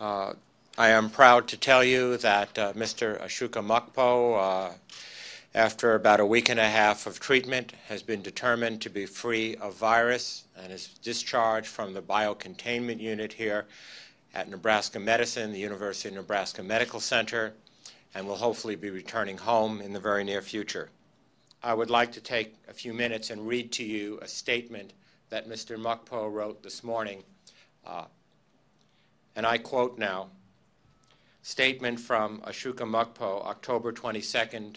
I am proud to tell you that Mr. Ashuka Mukpo, after about a week and a half of treatment, has been determined to be free of virus and is discharged from the biocontainment unit here at Nebraska Medicine, the University of Nebraska Medical Center, and will hopefully be returning home in the very near future. I would like to take a few minutes and read to you a statement that Mr. Mukpo wrote this morning, and I quote now, statement from Ashuka Mukpo, October 22nd,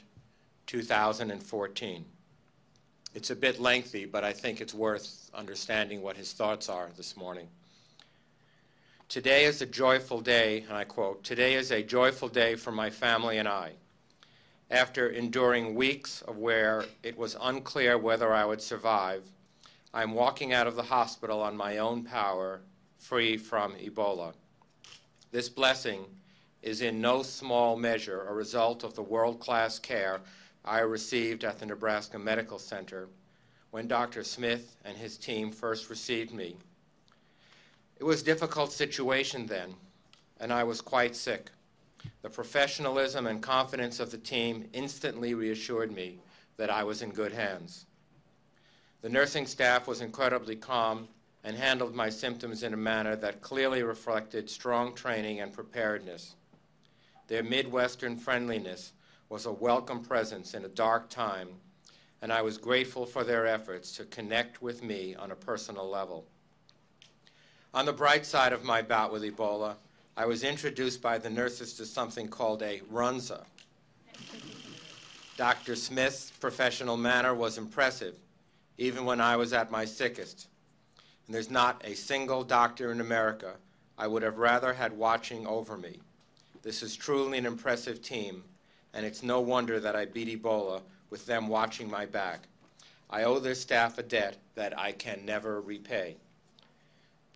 2014. It's a bit lengthy, but I think it's worth understanding what his thoughts are this morning. Today is a joyful day, and I quote, "Today is a joyful day for my family and I. After enduring weeks of where it was unclear whether I would survive, I'm walking out of the hospital on my own power, free from Ebola. This blessing is in no small measure a result of the world-class care I received at the Nebraska Medical Center when Dr. Smith and his team first received me. It was a difficult situation then, and I was quite sick. The professionalism and confidence of the team instantly reassured me that I was in good hands. The nursing staff was incredibly calm and handled my symptoms in a manner that clearly reflected strong training and preparedness. Their Midwestern friendliness was a welcome presence in a dark time, and I was grateful for their efforts to connect with me on a personal level. On the bright side of my bout with Ebola, I was introduced by the nurses to something called a runza. Dr. Smith's professional manner was impressive, even when I was at my sickest. And there's not a single doctor in America I would have rather had watching over me. This is truly an impressive team, and it's no wonder that I beat Ebola with them watching my back. I owe their staff a debt that I can never repay.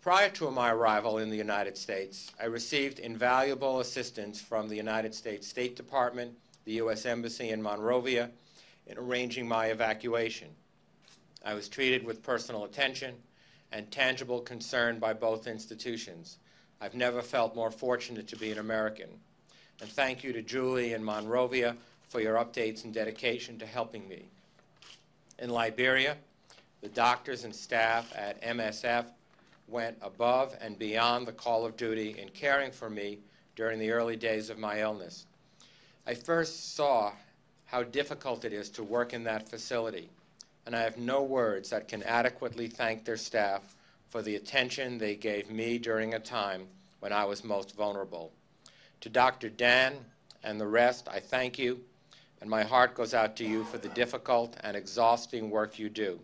Prior to my arrival in the United States, I received invaluable assistance from the United States State Department, the U.S. Embassy in Monrovia, in arranging my evacuation. I was treated with personal attention and tangible concern by both institutions. I've never felt more fortunate to be an American. And thank you to Julie in Monrovia for your updates and dedication to helping me. In Liberia, the doctors and staff at MSF went above and beyond the call of duty in caring for me during the early days of my illness. I first saw how difficult it is to work in that facility, and I have no words that can adequately thank their staff for the attention they gave me during a time when I was most vulnerable. To Dr. Dan and the rest, I thank you, and my heart goes out to you for the difficult and exhausting work you do.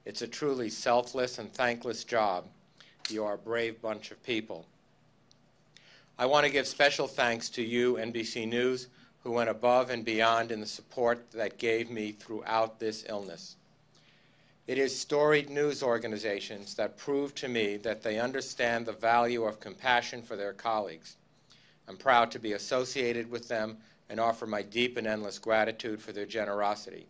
It's a truly selfless and thankless job. You are a brave bunch of people. I want to give special thanks to you, NBC News, who went above and beyond in the support that gave me throughout this illness. It is storied news organizations that prove to me that they understand the value of compassion for their colleagues. I'm proud to be associated with them and offer my deep and endless gratitude for their generosity.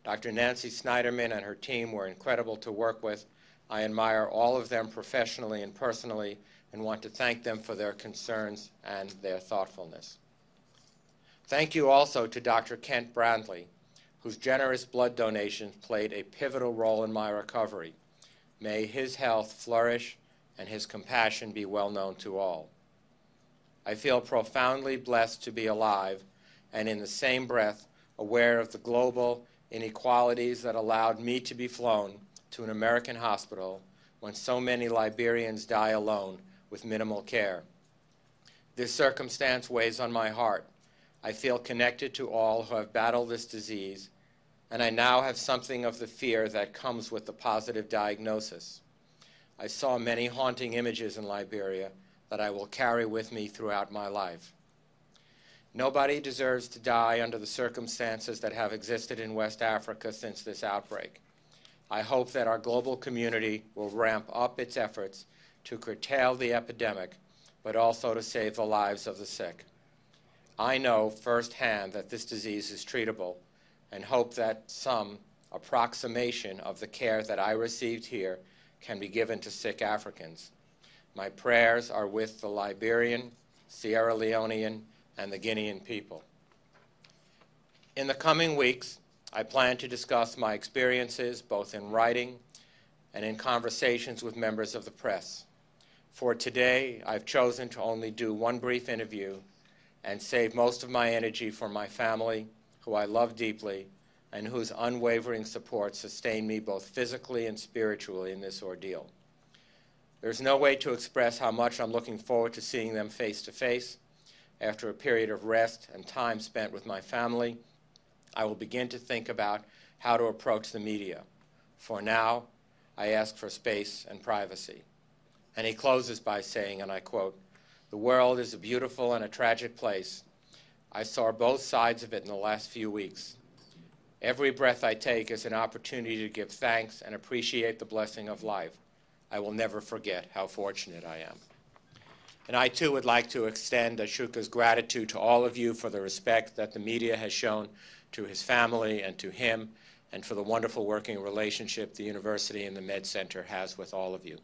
Dr. Nancy Snyderman and her team were incredible to work with. I admire all of them professionally and personally and want to thank them for their concerns and their thoughtfulness. Thank you also to Dr. Kent Brandley, whose generous blood donations played a pivotal role in my recovery. May his health flourish and his compassion be well known to all. I feel profoundly blessed to be alive and in the same breath aware of the global inequalities that allowed me to be flown to an American hospital when so many Liberians die alone with minimal care. This circumstance weighs on my heart. I feel connected to all who have battled this disease, and I now have something of the fear that comes with the positive diagnosis. I saw many haunting images in Liberia that I will carry with me throughout my life. Nobody deserves to die under the circumstances that have existed in West Africa since this outbreak. I hope that our global community will ramp up its efforts to curtail the epidemic, but also to save the lives of the sick. I know firsthand that this disease is treatable and hope that some approximation of the care that I received here can be given to sick Africans. My prayers are with the Liberian, Sierra Leonean, and the Guinean people. In the coming weeks, I plan to discuss my experiences both in writing and in conversations with members of the press. For today, I've chosen to only do one brief interview and save most of my energy for my family, who I love deeply, and whose unwavering support sustained me both physically and spiritually in this ordeal. There's no way to express how much I'm looking forward to seeing them face to face. After a period of rest and time spent with my family, I will begin to think about how to approach the media. For now, I ask for space and privacy. And he closes by saying, and I quote, "The world is a beautiful and a tragic place. I saw both sides of it in the last few weeks. Every breath I take is an opportunity to give thanks and appreciate the blessing of life. I will never forget how fortunate I am." And I, too, would like to extend Ashoka's gratitude to all of you for the respect that the media has shown to his family and to him, and for the wonderful working relationship the university and the Med Center has with all of you.